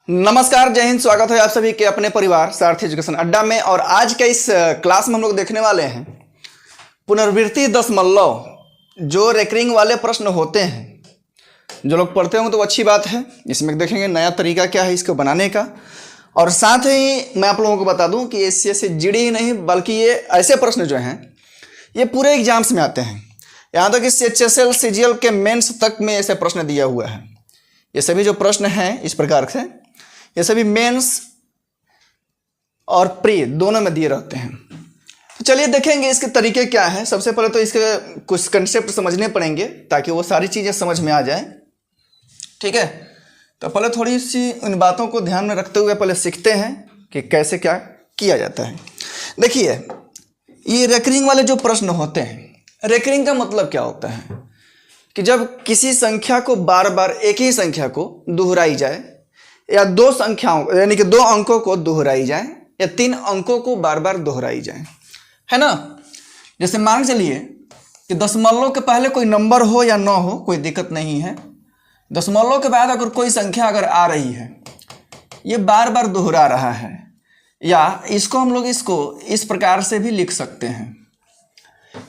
नमस्कार, जय हिंद। स्वागत है आप सभी के अपने परिवार सारथी एजुकेशन अड्डा में। और आज के इस क्लास में हम लोग देखने वाले हैं पुनर्वृत्ति दशमलव, जो रेकरिंग वाले प्रश्न होते हैं। जो लोग पढ़ते होंगे तो अच्छी बात है। इसमें देखेंगे नया तरीका क्या है इसको बनाने का। और साथ ही मैं आप लोगों को बता दूं कि इससे से जुड़ी ही नहीं, बल्कि ये ऐसे प्रश्न जो हैं ये पूरे एग्जाम्स में आते हैं। यहाँ तक कि HSL CGL के मेंस तक में ऐसे प्रश्न दिया हुआ है। ये सभी जो प्रश्न हैं इस प्रकार से, ये सभी मेंस और प्री दोनों में दिए रहते हैं। तो चलिए देखेंगे इसके तरीके क्या हैं। सबसे पहले तो इसके कुछ कंसेप्ट समझने पड़ेंगे ताकि वो सारी चीज़ें समझ में आ जाए। ठीक है, तो पहले थोड़ी सी इन बातों को ध्यान में रखते हुए पहले सीखते हैं कि कैसे क्या किया जाता है। देखिए, ये रेकरिंग वाले जो प्रश्न होते हैं, रेकरिंग का मतलब क्या होता है कि जब किसी संख्या को बार बार एक ही संख्या को दोहराई जाए, या दो संख्याओं यानी कि 2 अंकों को दोहराई जाए, या 3 अंकों को बार बार दोहराई जाए, है ना। जैसे मान चलिए कि दशमलव के पहले कोई नंबर हो या ना हो, कोई दिक्कत नहीं है। दशमलव के बाद अगर कोई संख्या अगर आ रही है, ये बार बार दोहरा रहा है, या इसको हम लोग इसको इस प्रकार से भी लिख सकते हैं,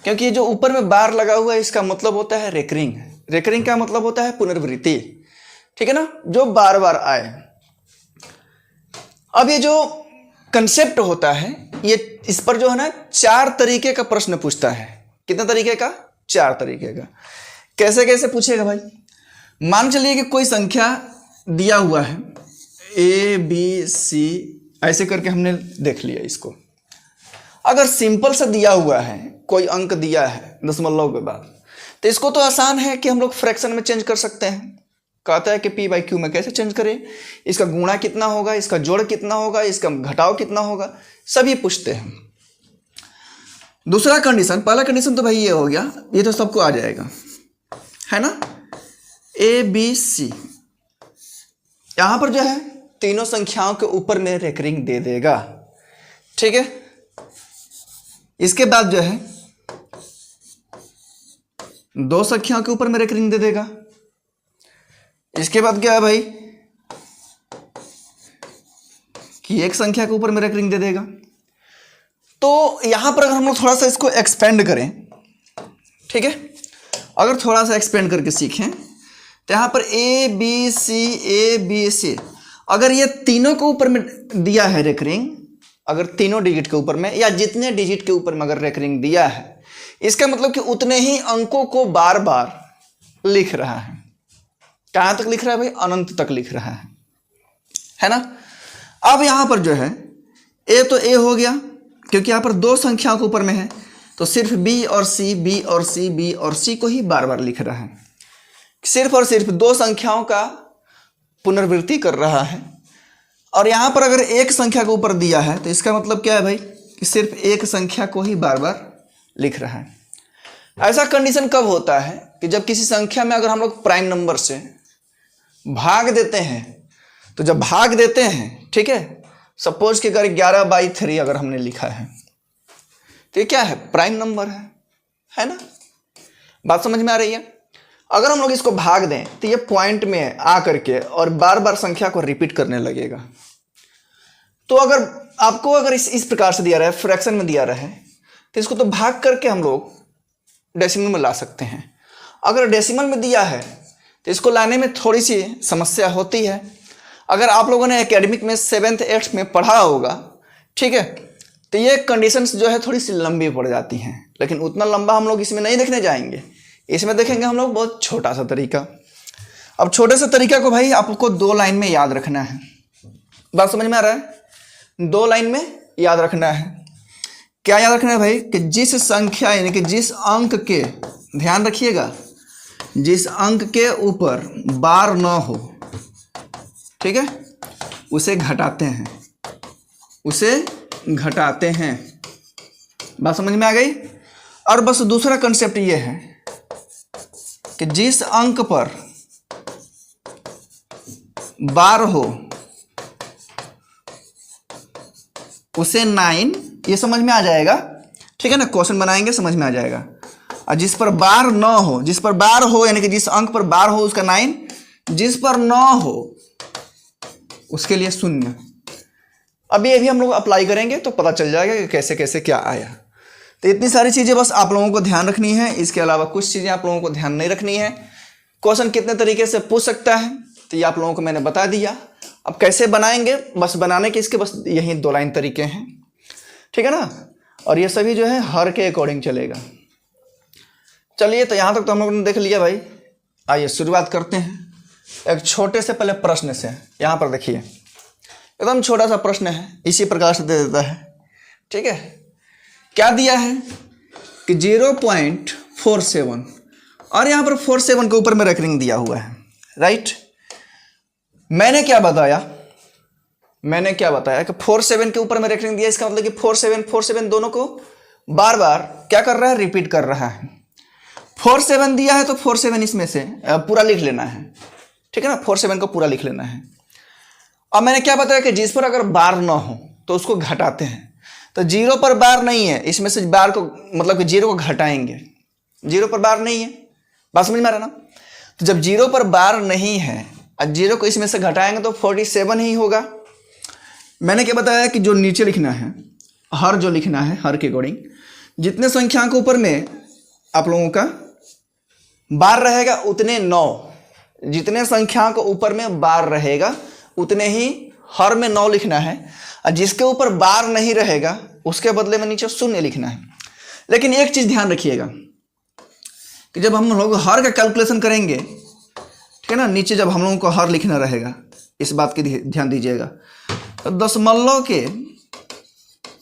क्योंकि ये जो ऊपर में बार लगा हुआ है इसका मतलब होता है रेकरिंग। रेकरिंग का मतलब होता है पुनर्वृत्ति, ठीक है ना, जो बार बार आए। अब ये जो कंसेप्ट होता है, ये इस पर जो है ना 4 तरीके का प्रश्न पूछता है। कितने तरीके का? 4 तरीके का। कैसे कैसे पूछेगा भाई? मान चलिए कि कोई संख्या दिया हुआ है ABC, ऐसे करके हमने देख लिया इसको। अगर सिंपल से दिया हुआ है, कोई अंक दिया है दशमलव के बाद, तो इसको तो आसान है कि हम लोग फ्रैक्शन में चेंज कर सकते हैं। कहता है कि P/Q में कैसे चेंज करें, इसका गुणा कितना होगा, इसका जोड़ कितना होगा, इसका घटाव कितना होगा, सभी पूछते हैं। दूसरा कंडीशन, पहला कंडीशन तो भाई ये हो गया, ये तो सबको आ जाएगा, है ना। ABC यहां पर जो है तीनों संख्याओं के ऊपर में रेकरिंग दे देगा, ठीक है। इसके बाद जो है 2 संख्याओं के ऊपर में रेकरिंग दे देगा। इसके बाद क्या है भाई कि एक संख्या के ऊपर में रेकरिंग दे देगा। तो यहां पर अगर हम लोग थोड़ा सा इसको एक्सपेंड करें, ठीक है, अगर थोड़ा सा एक्सपेंड करके सीखें तो यहां पर ABC अगर ये तीनों के ऊपर में दिया है रेकरिंग, अगर तीनों डिजिट के ऊपर में या जितने डिजिट के ऊपर में अगर रेकरिंग दिया है, इसका मतलब कि उतने ही अंकों को बार बार लिख रहा है। कहां तक लिख रहा है भाई? अनंत तक लिख रहा है ना। अब यहां पर जो है A तो A हो गया, क्योंकि यहां पर 2 संख्याओं के ऊपर में है, तो सिर्फ B और C, B और C, B और C को ही बार बार लिख रहा है। सिर्फ और सिर्फ 2 संख्याओं का पुनर्वृत्ति कर रहा है। और यहां पर अगर एक संख्या के ऊपर दिया है, तो इसका मतलब क्या है भाई कि सिर्फ एक संख्या को ही बार बार लिख रहा है। ऐसा कंडीशन कब होता है कि जब किसी संख्या में अगर हम लोग प्राइम नंबर से भाग देते हैं, तो जब भाग देते हैं, ठीक है, सपोज कि अगर 11/3 अगर हमने लिखा है, तो ये क्या है? प्राइम नंबर है ना। बात समझ में आ रही है? अगर हम लोग इसको भाग दें तो ये पॉइंट में आ करके और बार बार संख्या को रिपीट करने लगेगा। तो अगर आपको अगर इस प्रकार से दिया रहा है, फ्रैक्शन में दिया रहा है, तो इसको तो भाग करके हम लोग डेसिमल में ला सकते हैं। अगर डेसिमल में दिया है तो इसको लाने में थोड़ी सी समस्या होती है। अगर आप लोगों ने एकेडमिक में 7th 8th में पढ़ा होगा, ठीक है, तो ये कंडीशंस जो है थोड़ी सी लंबी पड़ जाती हैं, लेकिन उतना लंबा हम लोग इसमें नहीं देखने जाएंगे। इसमें देखेंगे हम लोग बहुत छोटा सा तरीका। अब छोटे से तरीका को भाई आपको 2 लाइन में याद रखना है। बात समझ में आ रहा है? 2 लाइन में याद रखना है। क्या याद रखना है भाई? कि जिस संख्या यानी कि जिस अंक के, ध्यान रखिएगा, जिस अंक के ऊपर बार न हो, ठीक है, उसे घटाते हैं, बात समझ में आ गई। और बस दूसरा कंसेप्ट ये है कि जिस अंक पर बार हो उसे 9, ये समझ में आ जाएगा, ठीक है ना। क्वेश्चन बनाएंगे समझ में आ जाएगा। और जिस पर बार न हो, जिस पर बार हो यानी कि जिस अंक पर बार हो उसका 9, जिस पर न हो उसके लिए 0। अब ये भी हम लोग अप्लाई करेंगे तो पता चल जाएगा कि कैसे कैसे क्या आया। तो इतनी सारी चीज़ें बस आप लोगों को ध्यान रखनी है, इसके अलावा कुछ चीज़ें आप लोगों को ध्यान नहीं रखनी है। क्वेश्चन कितने तरीके से पूछ सकता है तो ये आप लोगों को मैंने बता दिया। अब कैसे बनाएंगे, बस बनाने के इसके बस यही 2 लाइन तरीके हैं, ठीक है ना। और ये सभी जो है हर के अकॉर्डिंग चलेगा। चलिए, तो यहाँ तक तो हम लोगों ने देख लिया भाई। आइए शुरुआत करते हैं एक छोटे से पहले प्रश्न से। यहाँ पर देखिए, एकदम छोटा सा प्रश्न है, इसी प्रकार से दे देता है, ठीक है। क्या दिया है कि 0.47 और यहाँ पर 47 के ऊपर में रेकरिंग दिया हुआ है, राइट। मैंने क्या बताया कि 47 के ऊपर में रेकरिंग दिया, इसका मतलब कि 47 दोनों को बार बार क्या कर रहा है, रिपीट कर रहा है। 47 दिया है तो 47 इसमें से पूरा लिख लेना है, ठीक है ना। 47 को पूरा लिख लेना है। अब मैंने क्या बताया कि जिस पर अगर बार ना हो तो उसको घटाते हैं। तो 0 पर बार नहीं है, इसमें से बार को मतलब कि 0 को घटाएंगे। 0 पर बार नहीं है, बात समझ में आ रहा ना। तो जब 0 पर बार नहीं है और 0 को इसमें से घटाएंगे तो 47 ही होगा। मैंने क्या बताया कि जो नीचे लिखना है, हर जो लिखना है, हर के अकॉर्डिंग जितने संख्या के ऊपर में आप लोगों का बार रहेगा उतने 9, जितने संख्या के ऊपर में बार रहेगा उतने ही हर में 9 लिखना है। और जिसके ऊपर बार नहीं रहेगा उसके बदले में नीचे 0 लिखना है। लेकिन एक चीज ध्यान रखिएगा कि जब हम लोग हर का कैलकुलेशन करेंगे, ठीक है ना, नीचे जब हम लोगों को हर लिखना रहेगा, इस बात की ध्यान दीजिएगा। तो दशमलव के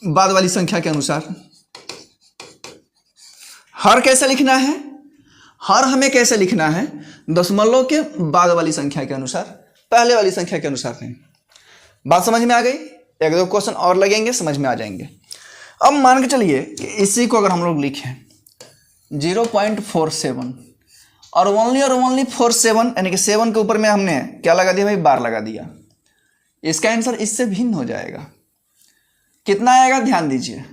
बाद वाली संख्या के अनुसार हर कैसे लिखना है, हर हमें कैसे लिखना है, दशमलव के बाद वाली संख्या के अनुसार, पहले वाली संख्या के अनुसार नहीं। बात समझ में आ गई। 1-2 क्वेश्चन और लगेंगे, समझ में आ जाएंगे। अब मान के चलिए कि इसी को अगर हम लोग लिखें 0.47 और ओनली 47 यानी कि 7 के ऊपर में हमने क्या लगा दिया भाई, बार लगा दिया। इसका आंसर इससे भिन्न हो जाएगा। कितना आएगा, ध्यान दीजिए।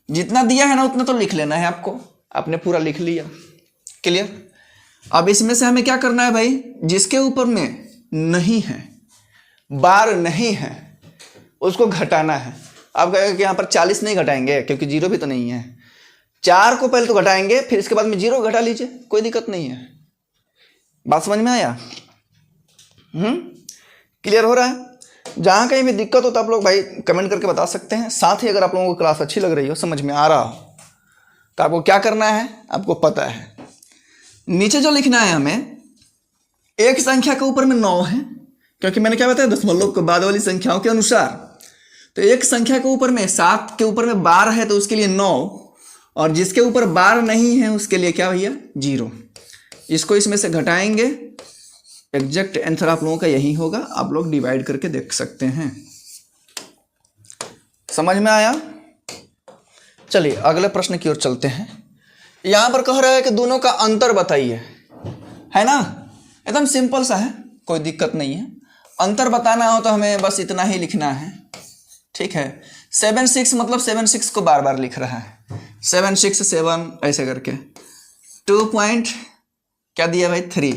जितना दिया है ना उतना तो लिख लेना है आपको, आपने पूरा लिख लिया, क्लियर। अब इसमें से हमें क्या करना है भाई, जिसके ऊपर में नहीं है, बार नहीं है, उसको घटाना है। आप कहेंगे कि यहाँ पर 40 नहीं घटाएंगे क्योंकि 0 भी तो नहीं है। 4 को पहले तो घटाएंगे, फिर इसके बाद में 0 घटा लीजिए, कोई दिक्कत नहीं है। बात समझ में आया? क्लियर हो रहा है? जहाँ कहीं भी दिक्कत हो तो आप लोग भाई कमेंट करके बता सकते हैं। साथ ही अगर आप लोगों को क्लास अच्छी लग रही हो, समझ में आ रहा हो, तो आपको क्या करना है, आपको पता है। नीचे जो लिखना है हमें, एक संख्या के ऊपर में 9 है, क्योंकि मैंने क्या बताया, दशमलव के बाद वाली संख्याओं के अनुसार। तो एक संख्या के ऊपर में 7 के ऊपर में बार है तो उसके लिए 9, और जिसके ऊपर बार नहीं है उसके लिए क्या भैया, 0। इसको इसमें से घटाएंगे, एग्जैक्ट आंसर आप लोगों का यही होगा। आप लोग डिवाइड करके देख सकते हैं। समझ में आया? चलिए अगले प्रश्न की ओर चलते हैं। यहां पर कह रहा है कि दोनों का अंतर बताइए, है ना। एकदम सिंपल सा है, कोई दिक्कत नहीं है। अंतर बताना हो तो हमें बस इतना ही लिखना है, ठीक है। 7-6 मतलब 7-6 को बार बार लिख रहा है, 7-6-7 ऐसे करके। 2 पॉइंट क्या दिया भाई, 3,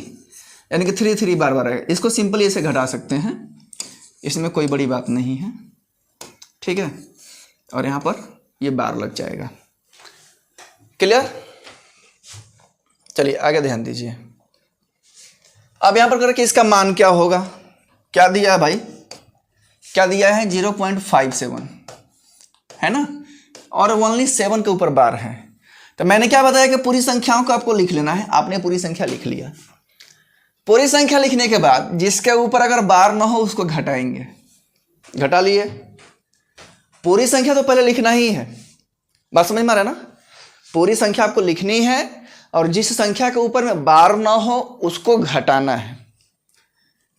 यानी कि 3 बार बार है। इसको सिंपली ऐसे घटा सकते हैं, इसमें कोई बड़ी बात नहीं है, ठीक है। और यहाँ पर ये बार लग जाएगा, क्लियर। चलिए आगे ध्यान दीजिए। अब यहाँ पर करके इसका मान क्या होगा, क्या दिया है भाई, क्या दिया है 0.57, है ना। और ओनली 7 के ऊपर बार है। तो मैंने क्या बताया कि पूरी संख्याओं को आपको लिख लेना है। आपने पूरी संख्या लिख लिया। पूरी संख्या लिखने के बाद जिसके ऊपर अगर बार ना हो उसको घटाएंगे, घटा लिए। पूरी संख्या तो पहले लिखना ही है, बात समझ में आ रहा है ना। पूरी संख्या आपको लिखनी है और जिस संख्या के ऊपर में बार ना हो उसको घटाना है,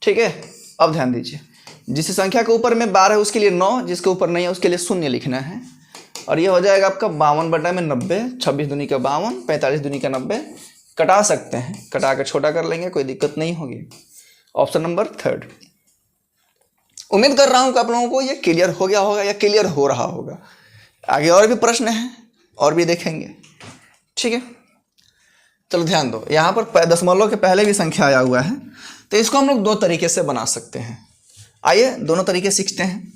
ठीक है। अब ध्यान दीजिए, जिस संख्या के ऊपर में बार है उसके लिए 9, जिसके ऊपर नहीं है उसके लिए 0 लिखना है। और ये हो जाएगा आपका 52/90, 26 दूनी का 52, 45 दूनी का 90। कटा सकते हैं, कटा कर छोटा कर लेंगे, कोई दिक्कत नहीं होगी। Option number 3। उम्मीद कर रहा हूं कि आप लोगों को ये क्लियर हो गया होगा या क्लियर हो रहा होगा। आगे और भी प्रश्न हैं और भी देखेंगे, ठीक है। चलो ध्यान दो, यहाँ पर दशमलव के पहले भी संख्या आया हुआ है, तो इसको हम लोग 2 तरीके से बना सकते हैं। आइए दोनों तरीके सीखते हैं।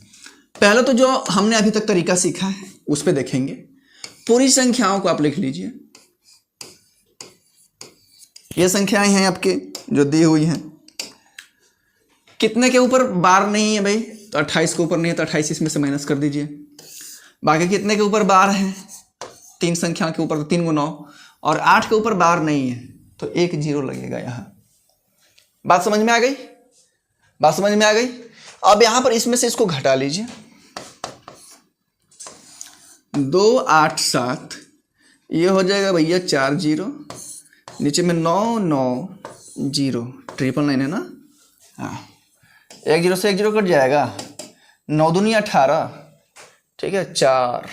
पहले तो जो हमने अभी तक तरीका सीखा है उस पर देखेंगे। पूरी संख्याओं को आप लिख लीजिए। ये संख्याएं हैं आपके जो दी हुई हैं। कितने के ऊपर बार नहीं है भाई? तो 28 के ऊपर नहीं है तो 28 इसमें से माइनस कर दीजिए। बाकी कितने के ऊपर बार है? 3 संख्या के ऊपर, तो 3 × 9, और 8 के ऊपर बार नहीं है तो 1 0 लगेगा यहाँ। बात समझ में आ गई? बात समझ में आ गई? अब यहाँ पर इसमें से इसको घटा लीजिए। 2 8 7 ये हो जाएगा भैया 4 0, नीचे में 9 9 0, 999 है ना? हाँ, 1 0 से 1 0 कट जाएगा। 9 दूनी 18, ठीक है, 4।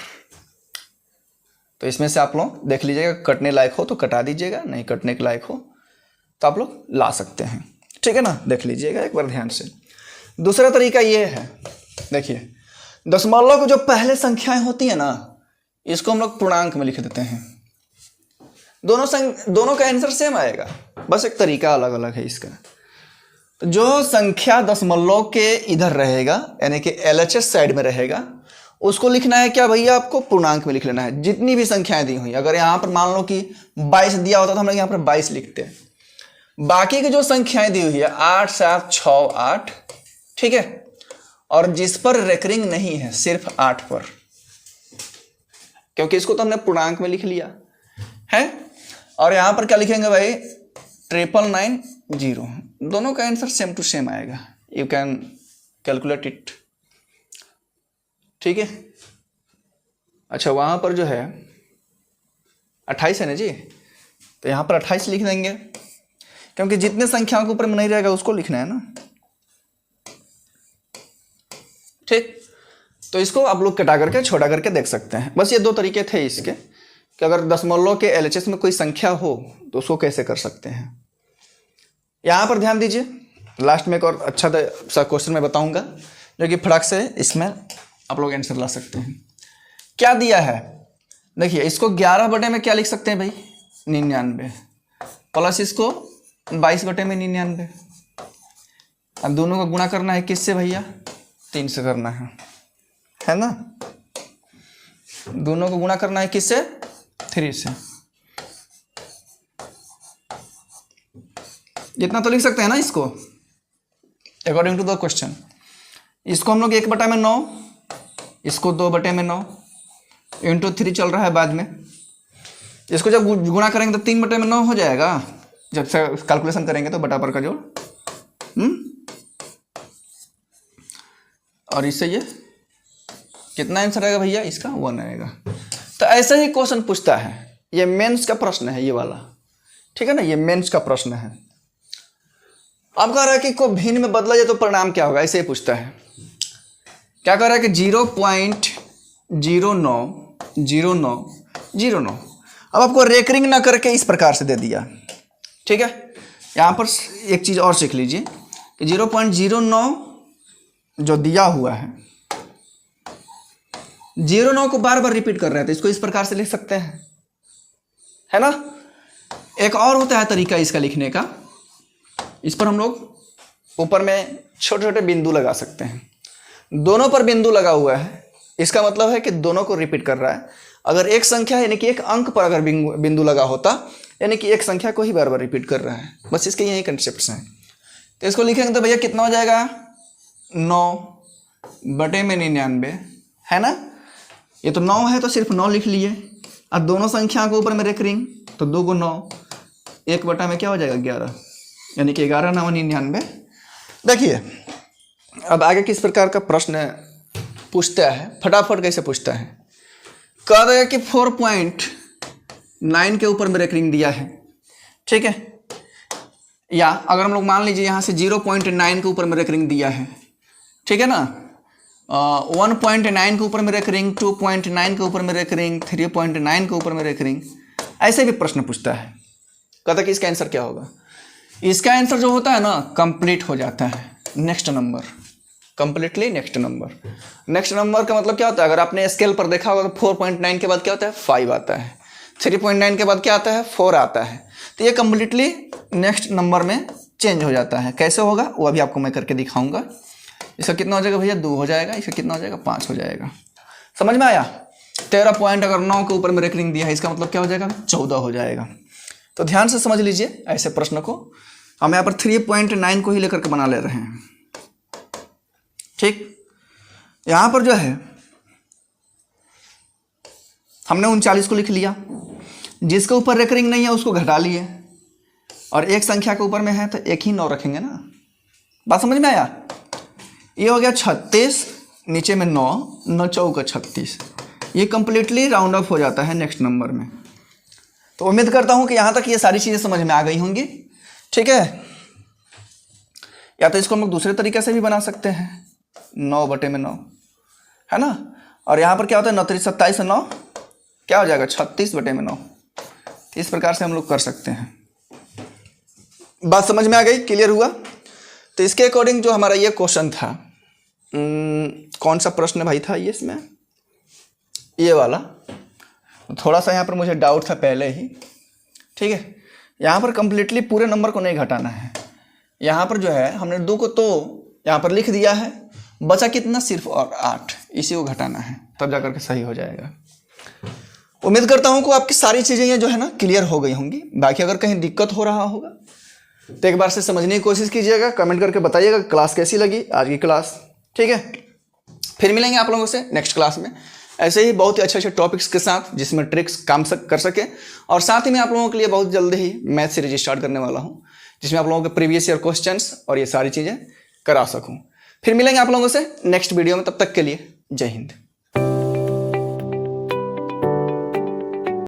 तो इसमें से आप लोग देख लीजिएगा, कटने लायक हो तो कटा दीजिएगा, नहीं कटने के लायक हो तो आप लोग ला सकते हैं, ठीक है ना? देख लीजिएगा एक बार ध्यान से। दूसरा तरीका ये है, देखिए दशमलव की जो पहले संख्याएं होती है ना, इसको हम लोग पूर्णांक में लिख देते हैं। दोनों का आंसर सेम आएगा, बस एक तरीका अलग अलग है इसका। तो जो संख्या दशमलव के इधर रहेगा यानी कि LHS साइड में रहेगा, उसको लिखना है क्या भैया? आपको पूर्णांक में लिख लेना है। जितनी भी संख्याएं दी हुई, अगर यहाँ पर मान लो कि 22 दिया होता तो हम लोग यहाँ पर 22 लिखते हैं। बाकी की जो संख्याएं दी हुई है 8 7 6 8, ठीक है, और जिस पर रेकरिंग नहीं है सिर्फ 8 पर, क्योंकि इसको तो हमने पूर्णांक में लिख लिया है। और यहाँ पर क्या लिखेंगे भाई? 999 दोनों का आंसर सेम टू सेम आएगा। यू कैन कैलकुलेट इट, ठीक है। अच्छा, वहां पर जो है 28 है ना जी, तो यहाँ पर 28 लिख देंगे, क्योंकि जितने संख्याओं के ऊपर में नहीं रहेगा उसको लिखना है ना, ठीक। तो इसको आप लोग कटा करके छोटा करके देख सकते हैं। बस ये 2 तरीके थे इसके कि अगर दशमलव के LHS में कोई संख्या हो तो उसको कैसे कर सकते हैं। यहाँ पर ध्यान दीजिए, लास्ट में एक और अच्छा सा क्वेश्चन मैं बताऊंगा जो कि फटाक से इसमें आप लोग आंसर ला सकते हैं। क्या दिया है? देखिए, इसको 11 बटे में क्या लिख सकते हैं भाई? 99, प्लस इसको 22 बटे में 99। अब दोनों को गुणा करना है किससे भैया? 3 से करना है ना? दोनों को गुणा करना है किससे? 3 से। इतना तो लिख सकते हैं ना इसको, अकॉर्डिंग टू द क्वेश्चन। इसको हम लोग 1 बटा में 9, इसको 2 बटे में 9, इंटू 3 चल रहा है बाद में। इसको जब गुणा करेंगे तो 3 बटे में 9 हो जाएगा, जब से कैलकुलेशन करेंगे तो बटा पर का जोड़। और इससे ये कितना आंसर आएगा भैया? इसका 1 आएगा। तो ऐसे ही क्वेश्चन पूछता है, ये मेंस का प्रश्न है ये वाला, ठीक है ना? ये मेंस का प्रश्न है। अब कह रहा है कि को भिन्न में बदला जाए तो परिणाम क्या होगा, ऐसे ही पूछता है। क्या कह रहा है कि 0.090909। अब आपको रेकरिंग ना करके इस प्रकार से दे दिया, ठीक है। यहाँ पर एक चीज और सीख लीजिए कि 0.09 जो दिया हुआ है, 09 को बार बार रिपीट कर रहे हैं, तो इसको इस प्रकार से लिख सकते हैं, है ना? एक और होता है तरीका इसका लिखने का, इस पर हम लोग ऊपर में छोटे छोटे बिंदु लगा सकते हैं। दोनों पर बिंदु लगा हुआ है, इसका मतलब है कि दोनों को रिपीट कर रहा है। अगर एक संख्या यानी कि एक अंक पर अगर बिंदु लगा होता, यानी कि एक संख्या को ही बार बार रिपीट कर रहा है। बस इसके यही कंसेप्ट हैं। तो इसको लिखेंगे तो भैया कितना हो जाएगा? 9 बटे में 99, है ना? ये तो 9 है तो सिर्फ 9 लिख लिए। अब दोनों संख्या के ऊपर में रेकरिंग, तो 2 × 9, 1 बटा में क्या हो जाएगा? 11, यानी कि 11 × 9 = 99। देखिए अब आगे किस प्रकार का प्रश्न पूछता है, फटाफट कैसे पूछता है। कह देगा कि 4.9 के ऊपर में रेकरिंग दिया है, ठीक है। या अगर हम लोग मान लीजिए यहाँ से 0.9 के ऊपर में रेकरिंग दिया है, ठीक है ना। 1.9 के ऊपर में रेकरिंग, 2.9 के ऊपर में रेकरिंग, 3.9 के ऊपर में रेकरिंग, ऐसे भी प्रश्न पूछता है। कहता कि इसका आंसर क्या होगा? इसका आंसर जो होता है ना, कंप्लीट हो जाता है next number, completely next number. Next number का मतलब क्या होता है? अगर आपने स्केल पर देखा होगा तो 4.9 के बाद क्या होता है? 5 आता है। 3.9 के बाद क्या आता है? 4 आता है। तो ये कंप्लीटली नेक्स्ट नंबर में चेंज हो जाता है। कैसे होगा वो अभी आपको मैं करके दिखाऊंगा। इसका कितना हो जाएगा भैया 2 हो जाएगा, इसका कितना हो जाएगा 5 हो जाएगा। समझ में आया? 13 पॉइंट अगर 9 के ऊपर में रेकरिंग दिया है, इसका मतलब क्या हो जाएगा 14 हो जाएगा। तो ध्यान से समझ लीजिए ऐसे प्रश्न को। हम यहाँ पर 3.9 को ही लेकर के बना ले रहे हैं। ठीक, यहाँ पर जो है हमने 39 को लिख लिया, जिसके ऊपर रेकरिंग नहीं है उसको घटा लिए, और एक संख्या के ऊपर में है तो एक ही 9 रखेंगे ना। बात समझ में आया? ये हो गया 36, नीचे में 9, 9 चौका 36। ये कंप्लीटली राउंड ऑफ हो जाता है नेक्स्ट नंबर में। तो उम्मीद करता हूं कि यहां तक ये सारी चीजें समझ में आ गई होंगी। ठीक है, या तो इसको हम लोग दूसरे तरीके से भी बना सकते हैं, 9/9 है ना। और यहां पर क्या होता है 9 × 27 9 क्या हो जाएगा 36/9। इस प्रकार से हम लोग कर सकते हैं। बात समझ में आ गई? क्लियर हुआ? तो इसके अकॉर्डिंग जो हमारा ये क्वेश्चन था, कौन सा प्रश्न भाई था ये इसमें, ये वाला, थोड़ा सा यहाँ पर मुझे डाउट था पहले ही। ठीक है, यहाँ पर कंप्लीटली पूरे नंबर को नहीं घटाना है। यहाँ पर जो है हमने 2 को तो यहाँ पर लिख दिया है, बचा कितना सिर्फ और 8, इसी को घटाना है, तब जाकर के सही हो जाएगा। उम्मीद करता हूँ कि आपकी सारी चीज़ें ये जो है ना क्लियर हो गई होंगी। बाकी अगर कहीं दिक्कत हो रहा होगा तो एक बार से समझने की कोशिश कीजिएगा, कमेंट करके बताइएगा क्लास कैसी लगी आज की क्लास। ठीक है, फिर मिलेंगे आप लोगों से नेक्स्ट क्लास में ऐसे ही बहुत ही अच्छे अच्छे टॉपिक्स के साथ, जिसमें ट्रिक्स काम कर सके। और साथ ही मैं आप लोगों के लिए बहुत जल्दी ही मैथ सीरीज स्टार्ट करने वाला हूँ, जिसमें आप लोगों के प्रीवियस ईयर क्वेश्चंस और ये सारी चीज़ें करा सकूँ। फिर मिलेंगे आप लोगों से नेक्स्ट वीडियो में, तब तक के लिए जय हिंद।